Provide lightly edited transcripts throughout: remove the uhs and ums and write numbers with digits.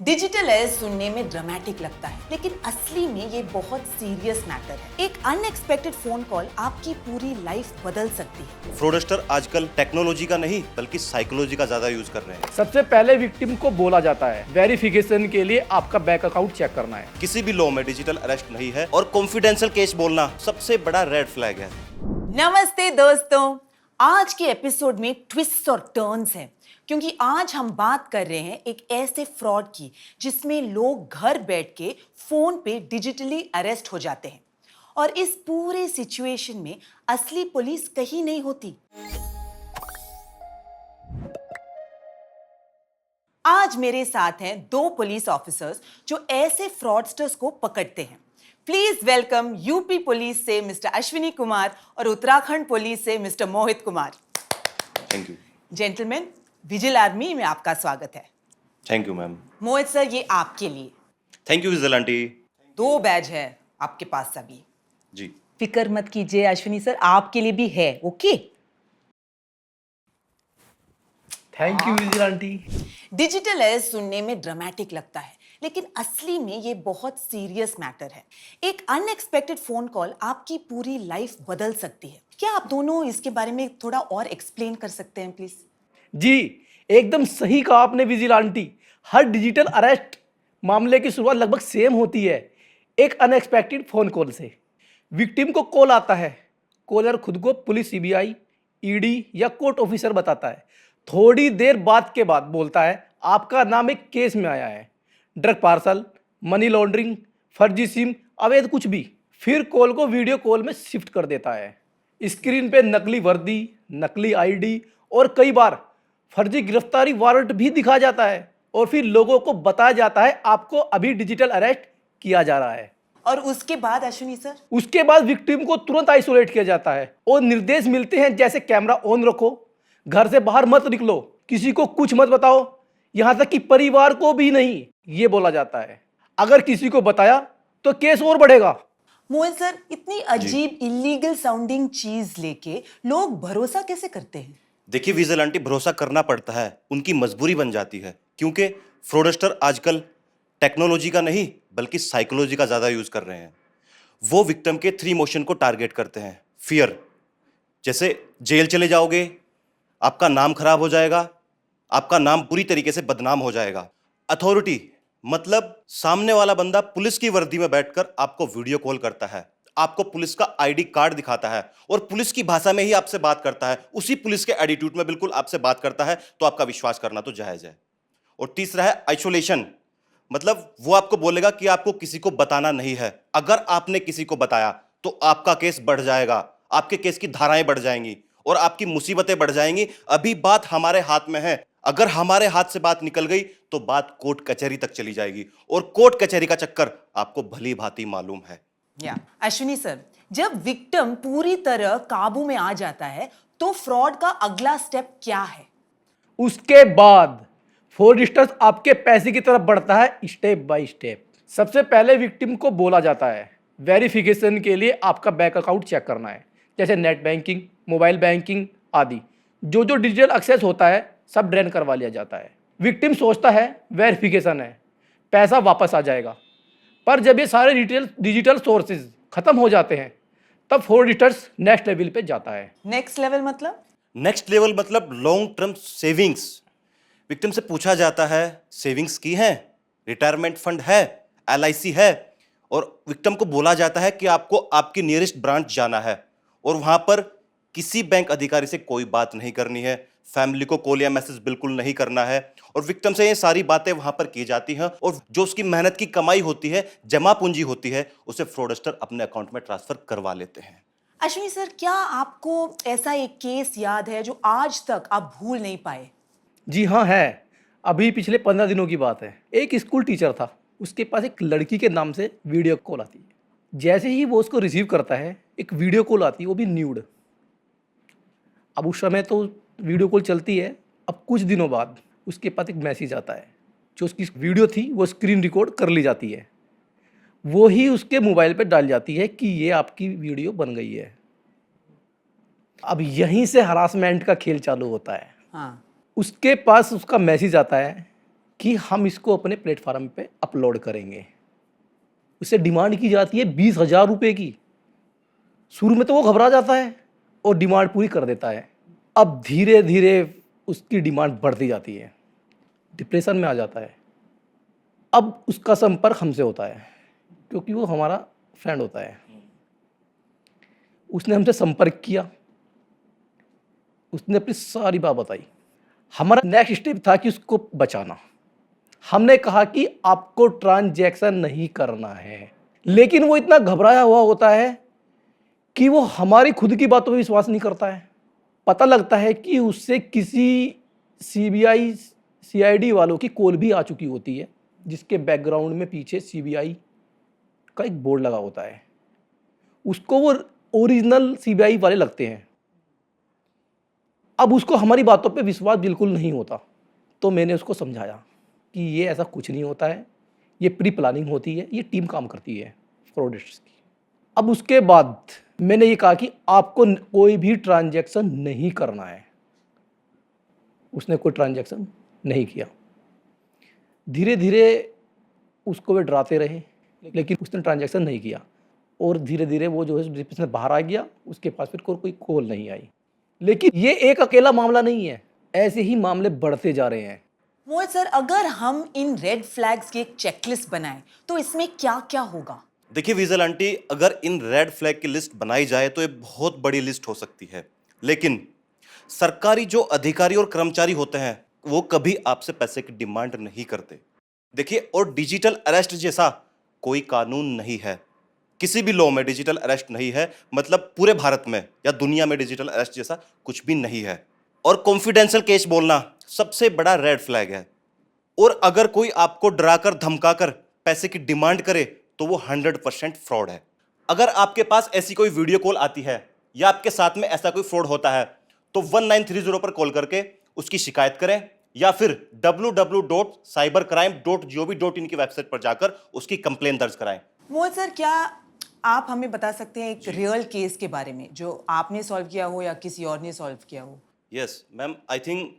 Digital arrest सुनने में dramatic लगता है, लेकिन असली में ये बहुत सीरियस मैटर है। एक अनएक्सपेक्टेड फोन कॉल आपकी पूरी लाइफ बदल सकती है। फ्रॉडस्टर आजकल टेक्नोलॉजी का नहीं बल्कि साइकोलॉजी का ज्यादा यूज कर रहे हैं। सबसे पहले विक्टिम को बोला जाता है वेरिफिकेशन के लिए आपका बैंक अकाउंट चेक करना है। किसी भी लॉ में डिजिटल अरेस्ट नहीं है और कॉन्फिडेंशियल केस बोलना सबसे बड़ा रेड फ्लैग है। नमस्ते दोस्तों, आज के एपिसोड में ट्विस्ट और टर्न्स हैं, क्योंकि आज हम बात कर रहे हैं एक ऐसे फ्रॉड की जिसमें लोग घर बैठ के फोन पे डिजिटली अरेस्ट हो जाते हैं और इस पूरे सिचुएशन में असली पुलिस कहीं नहीं होती। आज मेरे साथ हैं दो पुलिस ऑफिसर्स जो ऐसे फ्रॉडस्टर्स को पकड़ते हैं। प्लीज वेलकम यूपी पुलिस से मिस्टर अश्विनी कुमार और उत्तराखंड पुलिस से mister Mohit Kumar. Thank you. Gentleman, Vigil army में आपका स्वागत है। Thank you ma'am. Mohit sir, ये आपके लिए thank you Vigil aunty. 2 badge है आपके पास सभी। जी फिक्र मत कीजिए अश्विनी सर, आपके लिए भी है। Okay. Thank you Vigil aunty. Digital arrest सुनने में ड्रामेटिक लगता है, लेकिन असली में ये बहुत सीरियस मैटर है। एक अनएक्सपेक्टेड फोन कॉल आपकी पूरी लाइफ बदल सकती है। क्या आप दोनों इसके बारे में थोड़ा और एक्सप्लेन कर सकते हैं प्लीज? जी, एकदम सही कहा आपने विजिल आंटी। हर डिजिटल अरेस्ट मामले की शुरुआत लगभग सेम होती है, एक अनएक्सपेक्टेड फोन कॉल से। विक्टिम को कॉल आता है, कॉलर खुद को पुलिस, सीबीआई, ईडी या कोर्ट ऑफिसर बताता है। थोड़ी देर बाद के बाद बोलता है आपका नाम एक केस में आया है, ड्रग पार्सल, मनी लॉन्ड्रिंग, फर्जी सिम, अवैध कुछ भी। फिर कॉल को वीडियो कॉल में शिफ्ट कर देता है। स्क्रीन पे नकली वर्दी, नकली आईडी और कई बार फर्जी गिरफ्तारी वारंट भी दिखा जाता है और फिर लोगों को बताया जाता है आपको अभी डिजिटल अरेस्ट किया जा रहा है। और उसके बाद अश्विनी सर? उसके बाद विक्टिम को तुरंत आइसोलेट किया जाता है और निर्देश मिलते हैं जैसे कैमरा ऑन रखो, घर से बाहर मत निकलो, किसी को कुछ मत बताओ, यहां तक कि परिवार को भी नहीं, ये बोला जाता है। अगर किसी को बताया तो केस और बढ़ेगा। मोहित सर, इतनी अजीब इलीगल साउंडिंग चीज लेके लोग भरोसा कैसे करते हैं? देखिए विजिल आंटी, भरोसा करना पड़ता है, उनकी मजबूरी बन जाती है, क्योंकि फ्रॉडस्टर आजकल टेक्नोलॉजी का नहीं बल्कि साइकोलॉजी का ज्यादा यूज कर रहे हैं। वो विक्टिम के 3 इमोशन को टारगेट करते हैं। फियर, जैसे जेल चले जाओगे, आपका नाम खराब हो जाएगा, आपका नाम पूरी तरीके से बदनाम हो जाएगा। अथॉरिटी, मतलब सामने वाला बंदा पुलिस की वर्दी में बैठकर आपको वीडियो कॉल करता है, आपको पुलिस का आईडी कार्ड दिखाता है और पुलिस की भाषा में ही आपसे बात करता है, उसी पुलिस के एटीट्यूड में बिल्कुल आपसे बात करता है, तो आपका विश्वास करना तो जायज है। और तीसरा है आइसोलेशन, मतलब वो आपको बोलेगा कि आपको किसी को बताना नहीं है। अगर आपने किसी को बताया तो आपका केस बढ़ जाएगा, आपके केस की धाराएं बढ़ जाएंगी और आपकी मुसीबतें बढ़ जाएंगी। अभी बात हमारे हाथ में है, अगर हमारे हाथ से बात निकल गई तो बात कोर्ट कचहरी तक चली जाएगी और कोर्ट कचहरी का चक्कर आपको भली भांति मालूम है। अश्विनी सर, जब विक्टिम पूरी तरह काबू में आ जाता है तो फ्रॉड का अगला स्टेप क्या है? उसके बाद फ्रॉडस्टर्स आपके पैसे की तरफ बढ़ता है स्टेप बाय स्टेप। सबसे पहले विक्टिम को बोला जाता है वेरिफिकेशन के लिए आपका बैंक अकाउंट चेक करना है, जैसे नेट बैंकिंग, मोबाइल बैंकिंग आदि। जो डिजिटल एक्सेस होता है सब ड्रेन करवा लिया जाता है। विक्टिम सोचता है वेरिफिकेशन है, पैसा वापस आ जाएगा, पर जब ये सारे डिजिटल सोर्सेज खत्म हो जाते हैं तब फ्रॉडस्टर्स नेक्स्ट लेवल पे जाता है। नेक्स्ट लेवल मतलब? नेक्स्ट लेवल मतलब लॉन्ग टर्म सेविंग्स। विक्टिम से पूछा जाता है सेविंग्स की है, रिटायरमेंट फंड है, एलआईसी है, और विक्टिम को बोला जाता है कि आपको आपकी नियरेस्ट ब्रांच जाना है और वहां पर किसी बैंक अधिकारी से कोई बात नहीं करनी है, फैमिली को कॉल या मैसेज बिल्कुल नहीं करना है, और विक्टिम से ये सारी बातें वहां पर की जाती हैं और जो उसकी मेहनत की कमाई होती है, जमा पूंजी होती है, उसे फ्रॉडस्टर अपने अकाउंट में ट्रांसफर करवा लेते हैं। अश्विनी सर, क्या आपको ऐसा एक केस याद है जो आज तक आप भूल नहीं पाए? जी हाँ है। अभी पिछले 15 दिनों की बात है। एक स्कूल टीचर था, उसके पास एक लड़की के नाम से वीडियो कॉल आती है। जैसे ही वो उसको रिसीव करता है एक वीडियो कॉल आती है, वो भी न्यूड। अब उस समय तो वीडियो कॉल चलती है। अब कुछ दिनों बाद उसके पास एक मैसेज आता है, जो उसकी वीडियो थी वो स्क्रीन रिकॉर्ड कर ली जाती है, वो ही उसके मोबाइल पे डाल जाती है कि ये आपकी वीडियो बन गई है। अब यहीं से हरासमेंट का खेल चालू होता है। हाँ। उसके पास उसका मैसेज आता है कि हम इसको अपने प्लेटफार्म पे अपलोड करेंगे। उससे डिमांड की जाती है 20,000 रुपये की। शुरू में तो वो घबरा जाता है और डिमांड पूरी कर देता है। अब धीरे धीरे उसकी डिमांड बढ़ती जाती है, डिप्रेशन में आ जाता है। अब उसका संपर्क हमसे होता है क्योंकि वो हमारा फ्रेंड होता है। उसने हमसे संपर्क किया, उसने अपनी सारी बात बताई। हमारा नेक्स्ट स्टेप था कि उसको बचाना। हमने कहा कि आपको ट्रांजैक्शन नहीं करना है, लेकिन वो इतना घबराया हुआ होता है कि वो हमारी खुद की बातों पर विश्वास नहीं करता है। पता लगता है कि उससे किसी सीबीआई सीआईडी वालों की कॉल भी आ चुकी होती है, जिसके बैकग्राउंड में पीछे सीबीआई का एक बोर्ड लगा होता है। उसको वो ओरिजिनल सीबीआई वाले लगते हैं। अब उसको हमारी बातों पे विश्वास बिल्कुल नहीं होता, तो मैंने उसको समझाया कि ये ऐसा कुछ नहीं होता है, ये प्री प्लानिंग होती है, ये टीम काम करती है फ्रॉडस्टर्स की। अब उसके बाद मैंने ये कहा कि आपको कोई भी ट्रांजैक्शन नहीं करना है। उसने कोई ट्रांजैक्शन नहीं किया। धीरे धीरे उसको वे डराते रहे, लेकिन उसने ट्रांजैक्शन नहीं किया और धीरे धीरे वो जो है डिप्रेशन से बाहर आ गया। उसके पास फिर कोई कॉल नहीं आई। लेकिन ये एक अकेला मामला नहीं है, ऐसे ही मामले बढ़ते जा रहे हैं। मोहित सर, अगर हम इन रेड फ्लैग्स की एक चेकलिस्ट बनाएं तो इसमें क्या क्या होगा? देखिए विजल आंटी, अगर इन रेड फ्लैग की लिस्ट बनाई जाए तो ये बहुत बड़ी लिस्ट हो सकती है, लेकिन सरकारी जो अधिकारी और कर्मचारी होते हैं वो कभी आपसे पैसे की डिमांड नहीं करते। देखिए, और डिजिटल अरेस्ट जैसा कोई कानून नहीं है, किसी भी लॉ में डिजिटल अरेस्ट नहीं है, मतलब पूरे भारत में या दुनिया में डिजिटल अरेस्ट जैसा कुछ भी नहीं है। और कॉन्फिडेंशियल केस बोलना सबसे बड़ा रेड फ्लैग है। और अगर कोई आपको डराकर धमकाकर पैसे की डिमांड करे तो वो 100% फ्रॉड है। अगर आपके पास ऐसी कोई वीडियो कॉल आती है या आपके साथ में ऐसा कोई फ्रॉड होता है तो 1930 पर कॉल करके उसकी शिकायत करें या फिर www.cybercrime.gov.in की वेबसाइट पर जाकर उसकी कंप्लेन दर्ज कराएं। मोहित सर, क्या आप हमें बता सकते हैं एक रियल केस के बारे में जो आपने सॉल्व किया हो या किसी और ने सॉल्व किया हो? Yes ma'am, I think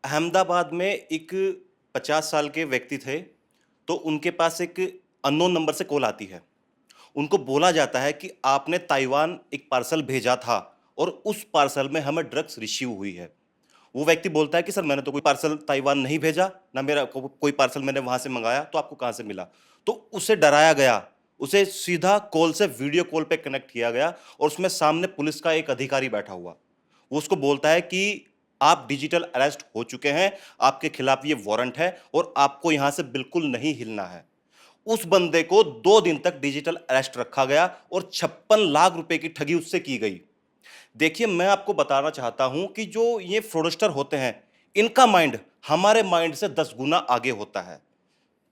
Ahmedabad में एक 50 साल के व्यक्ति थे, तो उनके पास एक अननोन नंबर से कॉल आती है। उनको बोला जाता है कि आपने ताइवान एक पार्सल भेजा था और उस पार्सल में हमें ड्रग्स रिसीव हुई है। वो व्यक्ति बोलता है कि सर मैंने तो कोई पार्सल ताइवान नहीं भेजा, ना मेरा कोई पार्सल मैंने वहाँ से मंगाया, तो आपको कहाँ से मिला? तो उसे डराया गया, उसे सीधा कॉल से वीडियो कॉल पे कनेक्ट किया गया और उसमें सामने पुलिस का एक अधिकारी बैठा हुआ। वो उसको बोलता है कि आप डिजिटल अरेस्ट हो चुके हैं, आपके खिलाफ ये वारंट है और आपको यहां से बिल्कुल नहीं हिलना है। उस बंदे को 2 दिन तक डिजिटल अरेस्ट रखा गया और 56 लाख रुपए की ठगी उससे की गई। देखिए, मैं आपको बताना चाहता हूं कि जो ये फ्रॉडस्टर होते हैं, इनका माइंड हमारे माइंड से 10 गुना आगे होता है,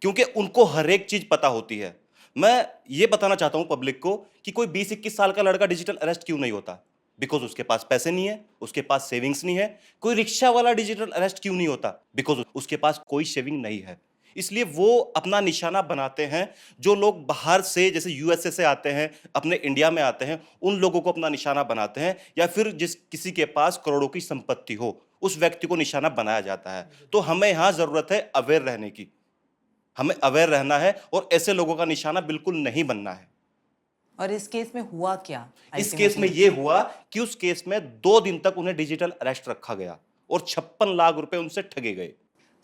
क्योंकि उनको हर एक चीज पता होती है। मैं ये बताना चाहता हूं पब्लिक को कि कोई 20-21 साल का लड़का डिजिटल अरेस्ट क्यों नहीं होता? बिकॉज उसके पास पैसे नहीं है, उसके पास सेविंग्स नहीं है। कोई रिक्शा वाला डिजिटल अरेस्ट क्यों नहीं होता? बिकॉज उसके पास कोई सेविंग नहीं है। इसलिए वो अपना निशाना बनाते हैं। जो लोग बाहर से जैसे यूएसए से आते हैं, अपने इंडिया में आते हैं, उन लोगों को अपना निशाना बनाते हैं, या फिर जिस किसी के पास करोड़ों की संपत्ति हो उस व्यक्ति को निशाना बनाया जाता है। तो हमें यहाँ जरूरत है अवेयर रहने की, हमें अवेयर रहना है और ऐसे लोगों का निशाना बिल्कुल नहीं बनना है। और इस केस में हुआ क्या? इस केस में यह हुआ कि उस केस में 2 दिन तक उन्हें डिजिटल अरेस्ट रखा गया और 56 लाख रुपए उनसे ठगे गए।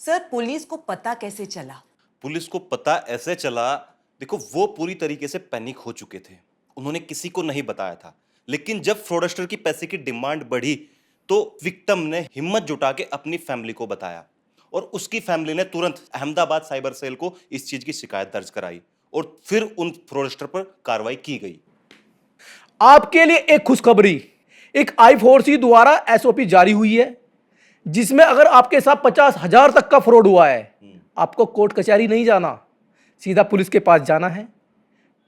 सर, पुलिस को पता कैसे चला? पुलिस को पता ऐसे चला, देखो वो पूरी तरीके से पैनिक हो चुके थे, उन्होंने किसी को नहीं बताया था। लेकिन जब फ्रॉडस्टर की पैसे की डिमांड बढ़ी तो विक्टिम ने हिम्मत जुटा के अपनी फैमिली को बताया और उसकी फैमिली ने तुरंत अहमदाबाद साइबर सेल को इस चीज की शिकायत दर्ज कराई और फिर उन फ्रॉडस्टर पर कार्रवाई की गई। आपके लिए एक खुशखबरी, एक I4C द्वारा SOP जारी हुई है, जिसमें अगर आपके साथ 50,000 तक का फ्रॉड हुआ है, आपको कोर्ट कचहरी नहीं जाना, सीधा पुलिस के पास जाना है।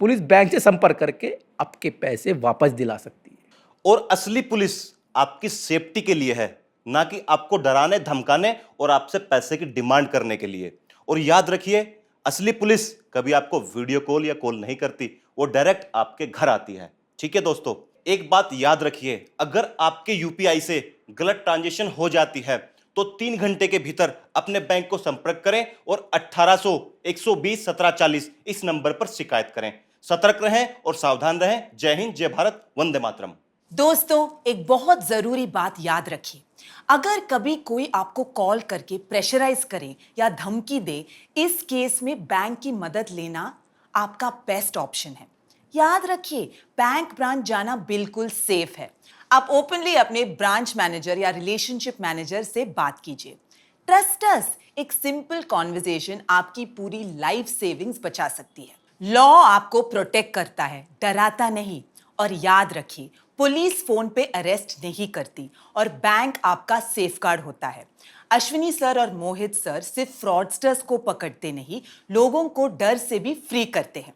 पुलिस बैंक से संपर्क करके आपके पैसे वापस दिला सकती है। और असली पुलिस आपकी सेफ्टी के लिए है, ना कि आपको डराने धमकाने और आपसे पैसे की डिमांड करने के लिए। और याद रखिए, असली पुलिस कभी आपको वीडियो कॉल या कॉल नहीं करती, वो डायरेक्ट आपके घर आती है। ठीक है दोस्तों, एक बात याद रखिए, अगर आपके यूपीआई से गलत ट्रांजैक्शन हो जाती है तो 3 घंटे के भीतर अपने बैंक को संपर्क करें और 1800 120 1740 इस नंबर पर शिकायत करें। सतर्क रहें और सावधान रहें। जय हिंद, जय भारत, वंदे मातरम। दोस्तों, एक बहुत जरूरी बात याद रखिए, अगर कभी कोई आपको कॉल करके प्रेशराइज करे या धमकी दे, इस केस में बैंक की मदद लेना आपका बेस्ट ऑप्शन है। याद रखिए, बैंक ब्रांच जाना बिल्कुल सेफ है। आप ओपनली अपने ब्रांच मैनेजर या रिलेशनशिप मैनेजर से बात कीजिए। ट्रस्ट अस, एक सिंपल कॉन्वर्जेशन आपकी पूरी लाइफ सेविंग्स बचा सकती है। लॉ आपको प्रोटेक्ट करता है, डराता नहीं। और याद रखिए, पुलिस फोन पे अरेस्ट नहीं करती और बैंक आपका सेफगार्ड होता है। अश्विनी सर और मोहित सर सिर्फ फ्रॉडस्टर्स को पकड़ते नहीं, लोगों को डर से भी फ्री करते हैं।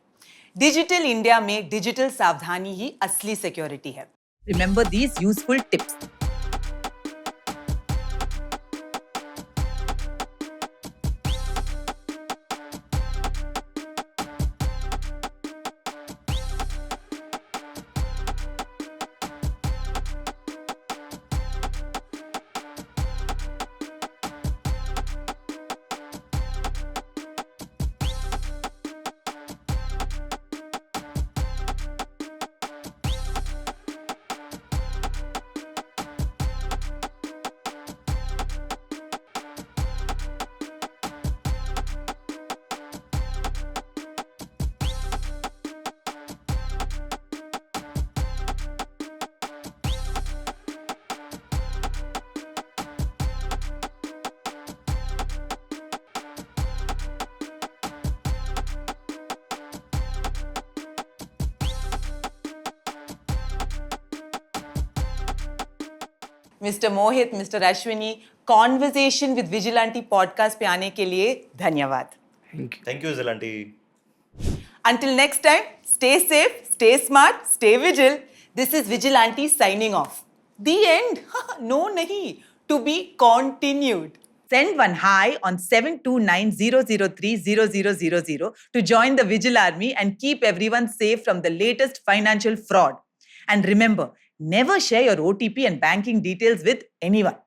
डिजिटल इंडिया में डिजिटल सावधानी ही असली सिक्योरिटी है। Remember these useful tips. Mister Mohit, mister Ashwini, conversation with Vigilante podcast पे आने के लिए धन्यवाद। थैंक यू जिलांटी। Until next time, stay safe, stay smart, stay vigil. This is Vigilante signing off. The end? No, nahi. To be continued. Send one hi on 7290030000 to join the Vigil Army and keep everyone safe from the latest financial fraud. And remember, never share your OTP and banking details with anyone.